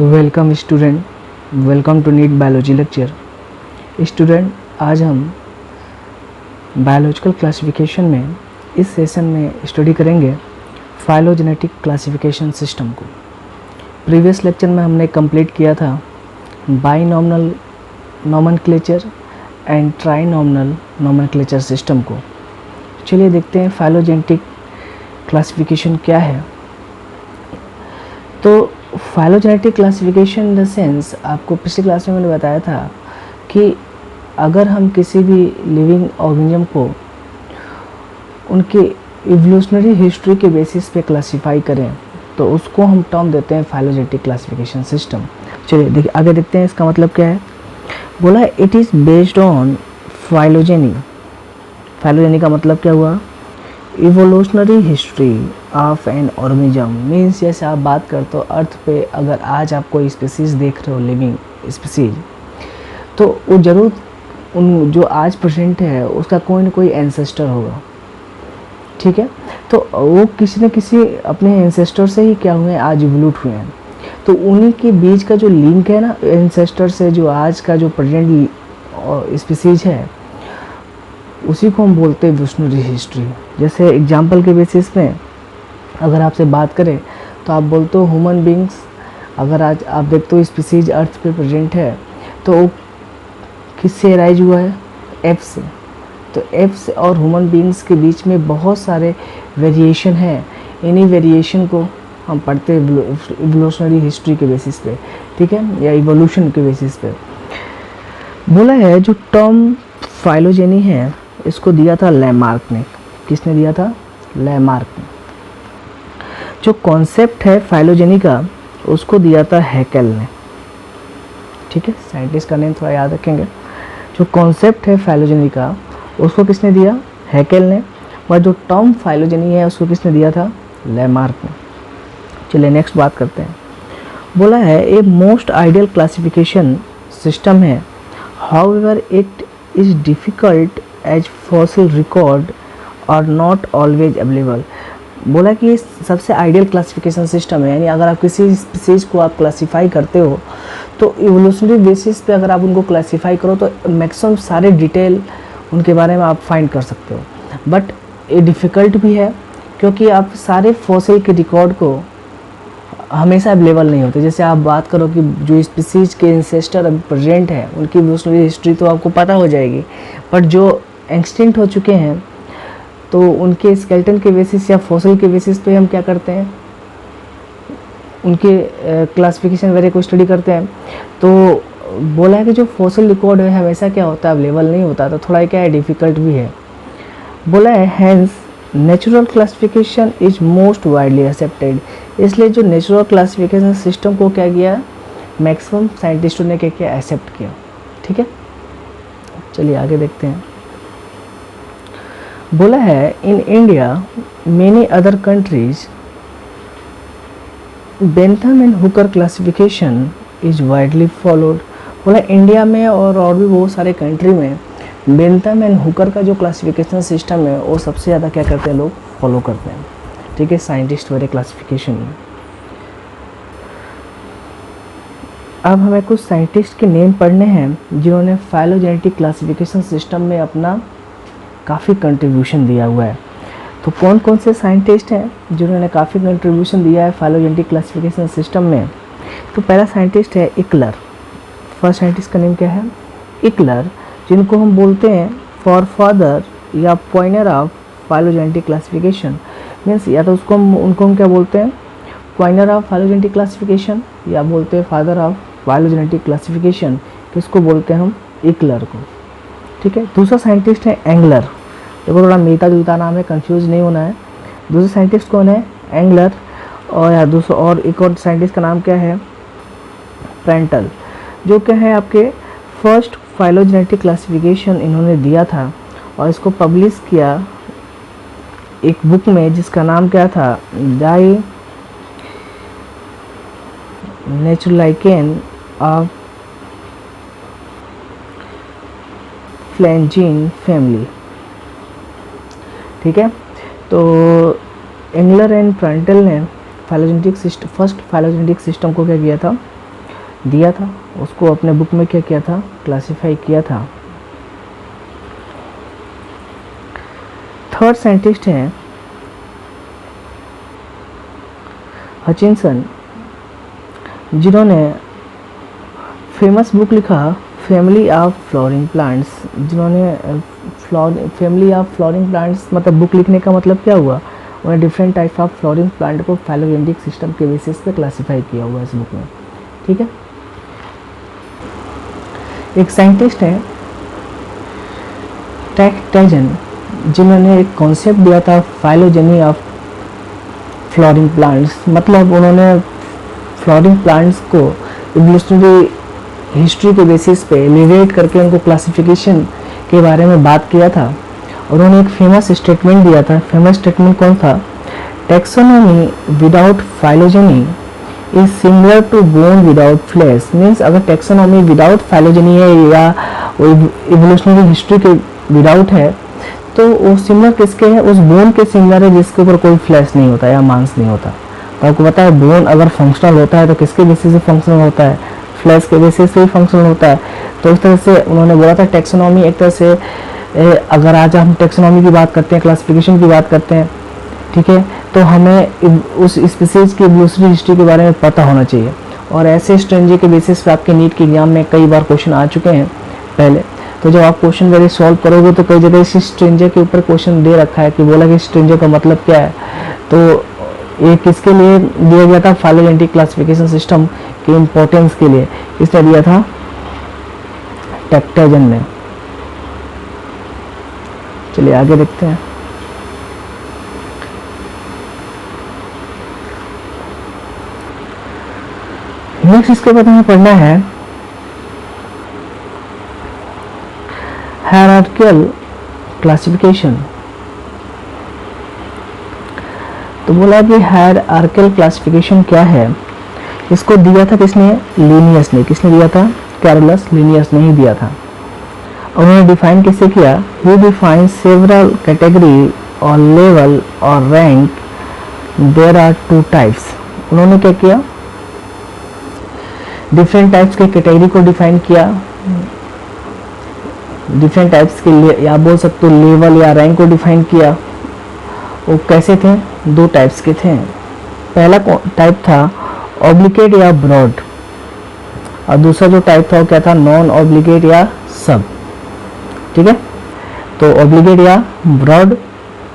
Welcome student, welcome to NEET biology lecture. Student, आज हम biological classification में इस सेशन में स्टडी करेंगे फाइलोजेनेटिक क्लासिफिकेशन सिस्टम को। प्रीवियस लेक्चर में हमने कंप्लीट किया था बाइनॉमिनल नोमेनक्लेचर एंड ट्राइनॉमिनल नोमेनक्लेचर सिस्टम को। चलिए देखते हैं फाइलोजेनेटिक क्लासिफिकेशन क्या है। तो phylogenetic classification in the sense, आपको पिछली क्लास में मैंने बताया था कि अगर हम किसी भी लिविंग ऑर्गेनिज्म को उनके इवोल्यूशनरी हिस्ट्री के बेसिस पे क्लासिफाई करें तो उसको हम टर्म देते हैं फाइलोजेनेटिक क्लासिफिकेशन सिस्टम। चलिए देखिए आगे देखते हैं इसका मतलब क्या है। बोला है it is based on phylogeny. Phylogeny का मतलब क्या हुआ? Evolutionary history of an organism. Means जैसे आप बात करते हो अर्थ पे, अगर आज आप कोई स्पीसीज देख रहे हो, लिविंग स्पीसीज, तो वो ज़रूर उन जो आज प्रेजेंट है उसका कोई ना कोई एंसेस्टर होगा। ठीक है, तो वो किसी न किसी अपने एंसेस्टर से ही क्या हुए हैं, आज इवोल्यूट हुए हैं। तो उन्हीं के बीच का जो लिंक है ना एंसेस्टर से, जो आज का जो प्रेजेंट स्पीसीज है, उसी को हम बोलते हैं इवोल्यूशनरी हिस्ट्री। जैसे एग्जांपल के बेसिस में अगर आपसे बात करें तो आप बोलते हो ह्यूमन बींग्स, अगर आज आप देखते हो स्पीसीज अर्थ पे प्रेजेंट है तो वो किससे राइज हुआ है? एफ से। तो एफ से और ह्यूमन बींग्स के बीच में बहुत सारे वेरिएशन है। इन्हीं वेरिएशन को हम पढ़ते हैं इवोल्यूशनरी हिस्ट्री के बेसिस पे, ठीक है, या इवोल्यूशन के बेसिस पे। बोला है जो टर्म फाइलोजेनी है इसको दिया था लैमार्क ने। किसने दिया था? लैमार्क ने। जो कॉन्सेप्ट है फाइलोजेनी का उसको दिया था हैकेल ने। ठीक है, साइंटिस्ट का नेम थोड़ा याद रखेंगे। जो कॉन्सेप्ट है फाइलोजेनी का उसको किसने दिया? हैकेल ने। और जो टर्म फाइलोजेनी है उसको किसने दिया था? लैमार्क ने। चलिए नेक्स्ट बात करते हैं। बोला है a most ideal classification system है, however it is difficult as fossil record और नॉट ऑलवेज अवेलेबल। बोला कि ये सबसे आइडियल क्लासिफिकेशन सिस्टम है, यानी अगर आप किसी स्पीसीज को आप क्लासिफाई करते हो तो इवोल्यूशनरी बेसिस पे अगर आप उनको क्लासिफाई करो तो मैक्सिमम सारे डिटेल उनके बारे में आप फाइंड कर सकते हो। बट ये डिफ़िकल्ट भी है क्योंकि आप सारे फॉसिल के रिकॉर्ड को हमेशा अवेलेबल नहीं होते। जैसे आप बात करो कि जो स्पीसीज के इंसेस्टर अभी प्रेजेंट है उनकी इवोल्यूशनरी हिस्ट्री तो आपको पता हो जाएगी, बट जो एक्सटिंक्ट हो चुके हैं तो उनके स्केलेटन के बेसिस या फॉसिल के बेसिस पे हम क्या करते हैं, उनके क्लासिफिकेशन वगैरह को स्टडी करते हैं। तो बोला है कि जो फॉसिल रिकॉर्ड है हमेशा क्या होता है, अवेलेबल नहीं होता, तो थोड़ा क्या है, डिफ़िकल्ट भी है। बोला है hence natural classification is most widely accepted. इसलिए जो नेचुरल क्लासिफिकेशन सिस्टम को क्या किया, मैक्सिमम साइंटिस्टों ने क्या किया, एक्सेप्ट किया। ठीक है, चलिए आगे देखते हैं। बोला है in India many other countries Bentham and Hooker classification is widely followed. बोला इंडिया में और भी बहुत सारे कंट्री में बेंथम एंड हुकर का जो क्लासिफिकेशन सिस्टम है वो सबसे ज़्यादा क्या करते हैं, लोग फॉलो करते हैं। ठीक है, साइंटिस्ट वाले क्लासिफिकेशन में। अब हमें कुछ साइंटिस्ट के नेम पढ़ने हैं जिन्होंने फाइलोजेनेटिक क्लासिफिकेशन सिस्टम में अपना काफ़ी कंट्रीब्यूशन दिया हुआ है। तो कौन कौन से साइंटिस्ट हैं जिन्होंने काफ़ी कंट्रीब्यूशन दिया है फाइलोजेनेटिक क्लासिफिकेशन सिस्टम में? तो पहला साइंटिस्ट है इकलर। फर्स्ट साइंटिस्ट का नेम क्या है? इकलर, जिनको हम बोलते हैं फॉरफादर या पॉइनर ऑफ फाइलोजेनेटिक क्लासिफिकेशन। मीन्स या तो उनको हम क्या बोलते हैं, पॉइनर ऑफ फाइलोजेनेटिक क्लासिफिकेशन, या बोलते हैं फादर ऑफ फाइलोजेनेटिक क्लासिफिकेशन। किसको बोलते हैं हम? इकलर को। ठीक है, दूसरा साइंटिस्ट है एंगलर। देखो थोड़ा मिलता जुलता नाम है, कंफ्यूज नहीं होना है। दूसरे साइंटिस्ट कौन है? एंगलर। और दूसरा और एक और साइंटिस्ट का नाम क्या है? प्रेंटल, जो क्या है आपके फर्स्ट फाइलोजेनेटिक क्लासिफिकेशन इन्होंने दिया था और इसको पब्लिश किया एक बुक में जिसका नाम क्या था, डाई नेचुरलाइकेन ऑफ फ्लैंजीन फैमिली। ठीक है, तो एंगलर एंड प्रेंटल ने phylogenetic system, first phylogenetic system को क्या किया था, दिया था, उसको अपने बुक में क्या किया था, क्लासिफाई किया था। थर्ड साइंटिस्ट हैं हचिंसन, जिन्होंने फेमस बुक लिखा फैमिली ऑफ फ्लोरिंग प्लांट्स। जिन्होंने फैमिली ऑफ फ्लोरिंग प्लांट्स मतलब बुक लिखने का मतलब क्या हुआ, उन्होंने different type of flowering plant को फाइलोजेनेटिक सिस्टम के बेसिस पे क्लासिफाई किया हुआ है इस बुक में। ठीक है। एक साइंटिस्ट है टैक्टैजन, जिन्होंने एक कॉन्सेप्ट दिया था फाइलोजेनी ऑफ फ्लोरिंग प्लांट्स। मतलब उन्होंने फ्लोरिंग प्लांट्स को इवोल्यूशनरी हिस्ट्री के बेसिस पे रिलेट करके उनको क्लासिफिकेशन के बारे में बात किया था। और उन्होंने एक फेमस स्टेटमेंट दिया था। फेमस स्टेटमेंट कौन था? Taxonomy without phylogeny is similar to bone without flesh. Means अगर टैक्सोनॉमी विदाउट फाइलोजेनी है या इवोल्यूशनरी हिस्ट्री के विदाउट है तो वो सिमिलर किसके है? उस बोन के सिमिलर है जिसके ऊपर कोई फ्लैश नहीं होता या मांस नहीं होता। तो आपको पता है बोन अगर फंक्शनल होता है तो किसके बेसिस से फंक्शनल होता है? फ्लैश के बेसिस से ही फंक्शनल होता है। तो इस तरह से उन्होंने बोला था टैक्सोनॉमी एक तरह से अगर आज हम टैक्सोनॉमी की बात करते हैं, क्लासिफिकेशन की बात करते हैं, ठीक है, तो हमें उस स्पीसीज की इवोल्यूशनरी हिस्ट्री के बारे में पता होना चाहिए। और ऐसे स्ट्रेंजे के बेसिस पे आपके नीट के एग्जाम में कई बार क्वेश्चन आ चुके हैं पहले। तो जब आप क्वेश्चन वैसे सॉल्व करोगे तो कई जगह इस स्ट्रेंजर के ऊपर क्वेश्चन दे रखा है कि बोला कि स्ट्रेंजर का मतलब क्या है। तो ये किसके लिए दिया गया था? फाइलोजेनेटिक क्लासिफिकेशन सिस्टम के इम्पोर्टेंस के लिए इसने दिया था टैक्टैजन ने। चलिए आगे देखते हैं। नेक्स्ट इसके बाद हमें पढ़ना है हायरार्किकल क्लासिफिकेशन। तो बोला कि हायरार्किकल क्लासिफिकेशन क्या है? इसको दिया था किसने? लिनियस ने। किसने दिया था? कैरोलस लिनियस ने ही दिया था। और उन्होंने डिफाइन किससे किया? ही डिफाइन सेवरल कैटेगरी और लेवल और rank, there are two types. उन्होंने क्या किया? डिफरेंट टाइप्स के कैटेगरी को डिफाइन किया। डिफरेंट टाइप्स के लिए या बोल सकते हो लेवल या रैंक को डिफाइन किया। वो कैसे थे? दो टाइप्स के थे। पहला टाइप था ऑब्लिगेट या ब्रॉड, और दूसरा जो टाइप था वो क्या था? नॉन ऑब्लिगेट या सब। ठीक है। तो ऑब्लिगेट या ब्रॉड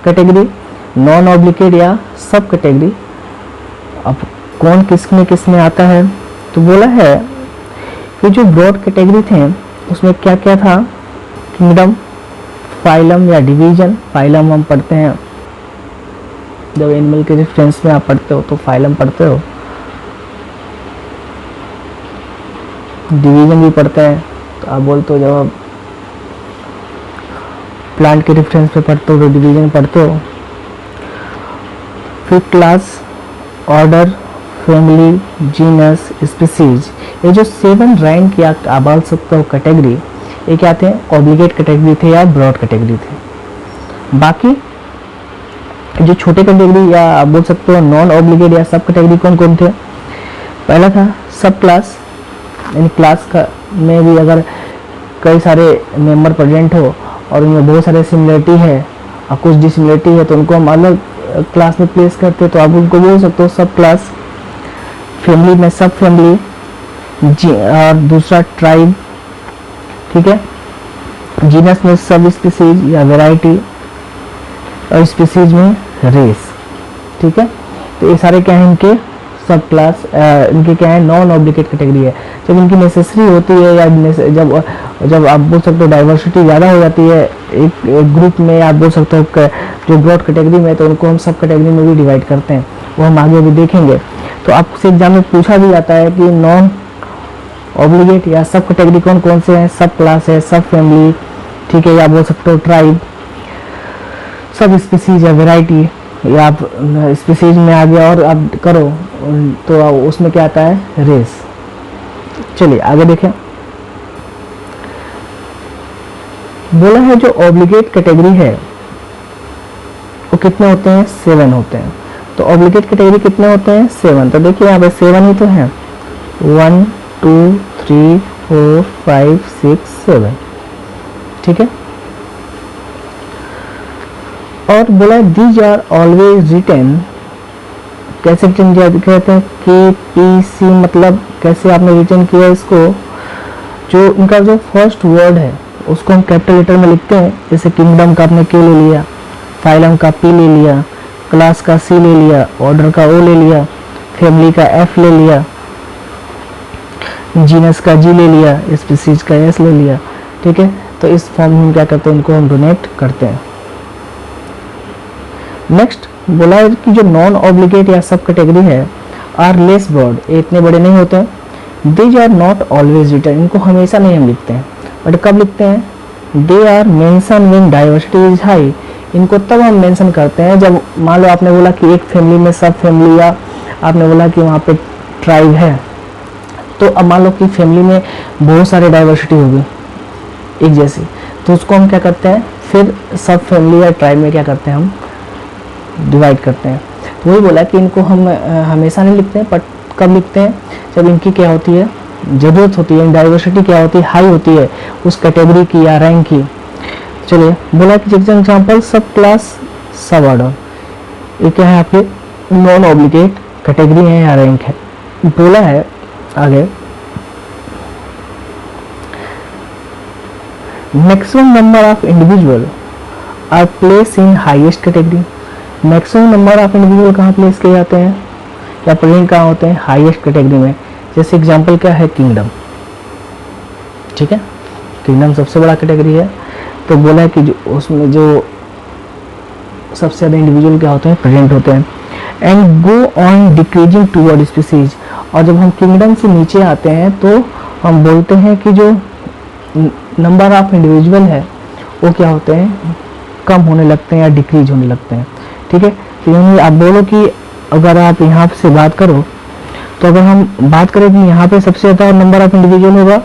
कैटेगरी, नॉन ऑब्लिगेट या सब कैटेगरी। अब कौन किस में आता है? तो बोला है कि जो ब्रॉड कैटेगरी थे उसमें क्या क्या था? किंगडम, फाइलम या डिवीजन। फाइलम हम पढ़ते हैं जब एनिमल के रेफरेंस में आप पढ़ते हो तो फाइलम पढ़ते हो, डिवीजन भी पढ़ते हैं। तो आप बोलते हो जब आप प्लांट के रेफरेंस पे पढ़ते हो तो डिवीजन पढ़ते हो। फिर class, order, family, genus, species. ये जो 7 रैंक या आप बोल सकते हो कैटेगरी, ये क्या थे? ऑब्लिगेट कैटेगरी थे या ब्रॉड कैटेगरी थे। बाकी जो छोटे कैटेगरी या आप बोल सकते हो नॉन ऑब्लिगेट या सब कैटेगरी कौन कौन थे? पहला था सब क्लास, यानी क्लास का में भी अगर कई सारे मेंबर प्रेजेंट हो और उनमें बहुत सारे सिमिलरिटी है और कुछ डिसिमिलरिटी है तो उनको हम अलग क्लास में प्लेस करते हैं, तो आप उनको बोल सकते हो सब क्लास। फैमिली में सब फैमिली, और दूसरा ट्राइब, ठीक है। जीनस में सब स्पीसीज या वैरायटी, और स्पीसीज में रेस, ठीक है। तो ये सारे क्या है? इनके सब क्लास, इनके क्या है? नॉन ऑब्लिगेट कैटेगरी है। जब इनकी नेसेसरी होती है या जब आप बोल सकते हो डाइवर्सिटी ज़्यादा हो जाती है एक ग्रुप में, आप बोल सकते हो जो ब्रॉड कैटेगरी में, तो उनको हम सब कैटेगरी में भी डिवाइड करते हैं, वो हम आगे भी देखेंगे। तो आपसे एग्जाम में पूछा भी जाता है कि नॉन ऑब्लिगेट या सब कैटेगरी कौन कौन से हैं? सब क्लास है, सब फैमिली, ठीक है, या बोल सकते हो ट्राइब, सब स्पीसीज या वैरायटी, या आप स्पीसीज में आ गया और आप करो तो उसमें क्या आता है? रेस। चलिए आगे देखें। बोला है जो ऑब्लिगेट कैटेगरी है वो कितने होते हैं? 7 होते हैं। तो ऑब्लिगेट कैटेगरी कितने होते हैं? 7। तो देखिए यहाँ पे 7 ही तो है, 1 2 3 4 5 6 7, ठीक है। और बोला दीज आर ऑलवेज रिटन, कैसे रिटन किया कहते हैं KPC, मतलब कैसे आपने रिटन किया इसको, जो इनका जो फर्स्ट वर्ड है उसको हम कैपिटल लेटर में लिखते हैं। जैसे किंगडम का आपने K ले लिया, फाइलम का P ले लिया, क्लास का C ले लिया, ऑर्डर का O ले लिया, फैमिली का F ले लिया, जीनस का G ले लिया, स्पीसीज का S ले लिया, ठीक है। तो इस फॉर्म में क्या करते हैं, इनको हम डोनेट करते हैं। नेक्स्ट बोला है कि जो नॉन ऑब्लिगेट या सब कैटेगरी है आर लेस ब्रॉड, ये इतने बड़े नहीं होते हैं। These are not always written, इनको हमेशा नहीं हम लिखते हैं, बट कब लिखते हैं, they are mention when diversity is high, इनको तब हम मेंशन करते हैं जब मान लो आपने बोला कि एक फैमिली में सब फैमिली, या आपने बोला कि वहाँ पे ट्राइब है, तो अब मान लो कि फैमिली में बहुत सारे डाइवर्सिटी होगी एक जैसी, तो उसको हम क्या करते हैं, फिर सब फैमिली या ट्राइब में क्या करते हैं, हम डिवाइड करते हैं। तो वही बोला कि इनको हम हमेशा नहीं लिखते हैं, बट कब लिखते हैं, जब इनकी क्या होती है, ज़रूरत होती है, डाइवर्सिटी क्या होती है, हाई होती है उस कैटेगरी की या रैंक की। चलिए बोला कि एग्जाम्पल सब क्लास सब ऑर्डर, ये क्या है आपके नॉन ऑब्लिगेट कैटेगरी है या रैंक है। बोला है आगे maximum number of individual are place in highest category, maximum number of individual कहाँ प्लेस किए जाते हैं या प्रेजेंट कहाँ होते हैं, हाईएस्ट कैटेगरी में। जैसे एग्जांपल क्या है, किंगडम, ठीक है, किंगडम सबसे बड़ा कैटेगरी है। तो बोला है कि जो उसमें जो सबसे ज़्यादा इंडिविजुअल क्या होते हैं, प्रेजेंट होते हैं। And go on decreasing toward species, और जब हम किंगडम से नीचे आते हैं तो हम बोलते हैं कि जो नंबर ऑफ इंडिविजुअल है वो क्या होते हैं, कम होने लगते हैं या डिक्रीज होने लगते हैं, ठीक है। तो यानी आप बोलो कि अगर आप यहाँ से बात करो, तो अगर हम बात करें कि यहाँ पे सबसे ज़्यादा नंबर ऑफ इंडिविजुअल होगा,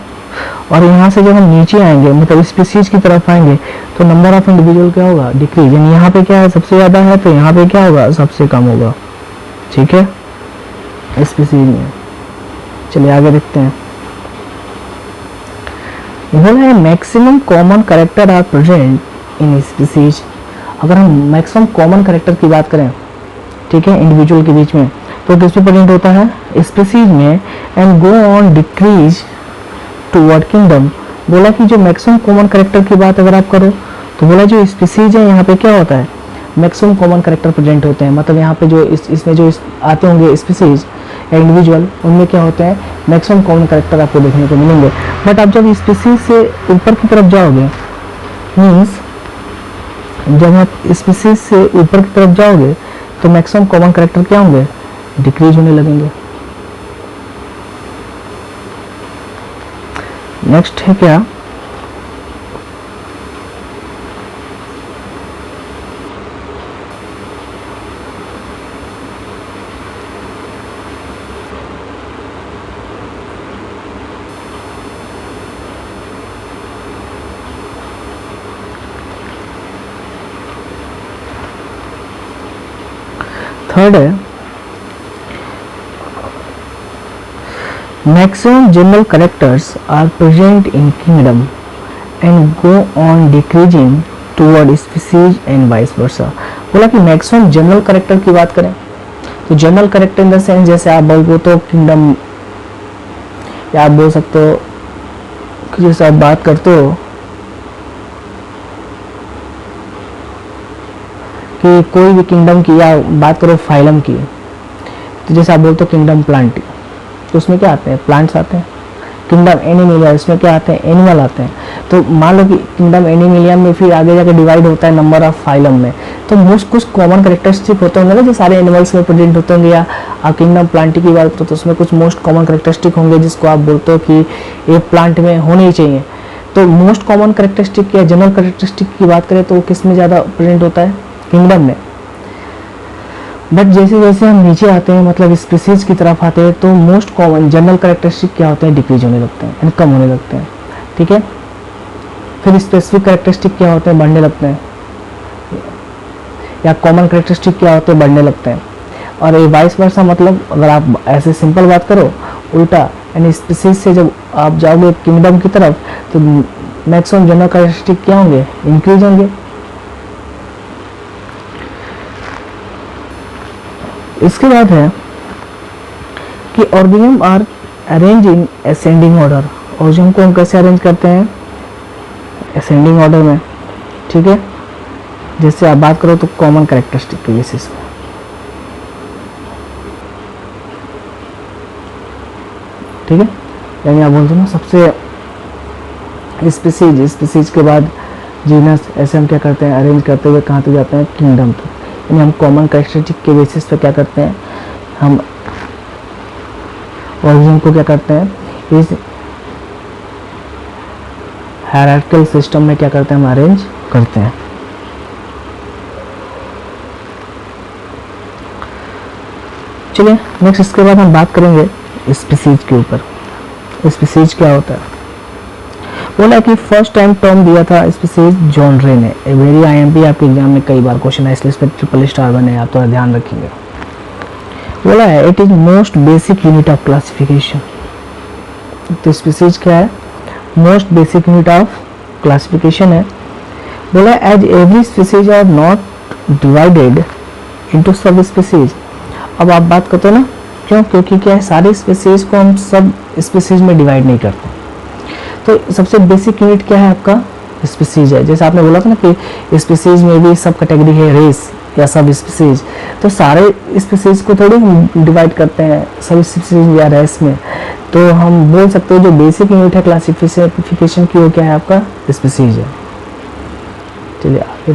और यहाँ से जब हम नीचे आएंगे मतलब स्पीसीज की तरफ आएंगे तो नंबर ऑफ इंडिविजुअल क्या होगा, डिक्रीज, यानी यहाँ पे क्या है, सबसे ज़्यादा है, तो यहाँ पे क्या होगा, सबसे कम होगा, ठीक है, स्पीसीज में। चलिए आगे देखते हैं। बोला है maximum common character are present in species, अगर हम मैक्सिमम कॉमन कैरेक्टर की बात करें, ठीक है, इंडिविजुअल के बीच में, तो किस पे प्रेजेंट होता है, स्पीसीज में। And go on decrease toward kingdom, बोला कि जो मैक्सिमम कॉमन कैरेक्टर की बात अगर आप करो तो बोला जो स्पीसीज है यहाँ पे क्या होता है, मैक्सिमम कॉमन कैरेक्टर प्रेजेंट होते हैं, मतलब यहाँ पे जो इसमें जो आते होंगे स्पीसीज या इंडिविजुअल, उनमें क्या होते हैं, मैक्सिमम कॉमन कैरेक्टर आपको देखने को मिलेंगे। बट आप जब स्पीसीज से ऊपर की तरफ जाओगे, मीन्स जब आप स्पीसीज से ऊपर की तरफ जाओगे तो मैक्सिमम कॉमन कैरेक्टर क्या होंगे, डिक्रीज होने लगेंगे। नेक्स्ट है क्या, थर्ड है maximum general characters are present in kingdom and go on decreasing toward species and vice versa. बोला कि मैक्सिमम जनरल कैरेक्टर की बात करें तो general character in the sense, जैसे आप बोलो तो किंगडम, या आप बोल सकते हो कि जैसे आप बात करते हो कि कोई भी किंगडम की, या बात करो फाइलम की, तो जैसे आप बोलते हो किंगडम प्लांट, तो उसमें क्या आते हैं, प्लांट्स आते हैं। किंगडम एनिमलिया, इसमें क्या आते हैं, एनिमल आते हैं। तो मान लो कि किंगडम एनिमलिया में फिर आगे जाके डिवाइड होता है नंबर ऑफ फाइलम में, तो मोस्ट कुछ कॉमन कैरेक्टरिस्टिक होते होंगे ना, जो सारे एनिमल्स में प्रेजेंट होते होंगे। या आप किंगडम प्लांट की बात करो तो उसमें कुछ मोस्ट कॉमन कैरेक्टरिस्टिक होंगे जिसको आप बोलते हो कि ये प्लांट में होने ही चाहिए। तो मोस्ट कॉमन कैरेक्टरिस्टिक या जनरल कैरेक्टरिस्टिक की बात करें तो किस में ज़्यादा प्रेजेंट होता है, किंगडम में। बट जैसे जैसे हम नीचे आते हैं, मतलब स्पीसीज की तरफ आते हैं, तो मोस्ट कॉमन जनरल कैरेक्टरिस्टिक क्या होते हैं, डिक्रीज होने लगते हैं, कम होने लगते हैं, ठीक है। फिर स्पेसिफिक कैरेक्टरिस्टिक क्या होते हैं, बढ़ने लगते हैं, या कॉमन कैरेक्टरिस्टिक क्या होते हैं, बढ़ने लगते हैं। और ये वाइस वर्सा, मतलब अगर आप ऐसे सिंपल बात करो, उल्टा यानी स्पीसीज से जब आप जाओगे किंगडम की तरफ तो मैक्सिमम जनरल कैरेक्टरिस्टिक क्या होंगे, इंक्रीज होंगे। इसके बाद है कि organism are arrange in ascending order. Organism को हम कैसे अरेंज करते हैं, असेंडिंग ऑर्डर में, ठीक है। जैसे आप बात करो तो कॉमन कैरेक्टरिस्टिक के बेसिस पे, ठीक है। यानी आप बोलते हो ना सबसे स्पीसीज के बाद जीनस, ऐसे हम क्या करते हैं अरेंज करते हुए कहाँ तक जाते हैं, किंगडम तक। यानी हम कॉमन कैरेक्टरिस्टिक के बेसिस पे क्या करते हैं, हम ऑर्गेनिज्म को क्या करते हैं इस हायरार्किकल सिस्टम में क्या करते हैं, हम अरेंज करते हैं। चलिए नेक्स्ट, इसके बाद हम बात करेंगे स्पीसीज के ऊपर। स्पीसीज क्या होता है, बोला कि फर्स्ट टाइम टर्म दिया था स्पीसीज जॉन रे ने। ए वेरी आईएमपी आपके एग्जाम में कई बार क्वेश्चन है, इसलिए इस पर ट्रिपल स्टार बने, आप थोड़ा ध्यान रखेंगे। बोला है it is most basic unit of classification. तो स्पीसीज क्या है, most basic unit of classification है। बोला as every species are not divided into sub species. अब आप बात करते हो ना, क्यों, क्योंकि क्या है सारे स्पीसीज को हम सब स्पीसीज में डिवाइड नहीं करते। तो सबसे बेसिक यूनिट क्या है आपका, स्पीसीज है। जैसे आपने बोला था ना कि स्पीसीज में भी सब कैटेगरी है, रेस या सब स्पीसीज, तो सारे स्पीसीज को थोड़ी हम डिवाइड करते हैं सब स्पीसीज या रेस में। तो हम बोल सकते हो जो बेसिक यूनिट है क्लासिफिकेशन की वो क्या है आपका, स्पीसीज है। चलिए आगे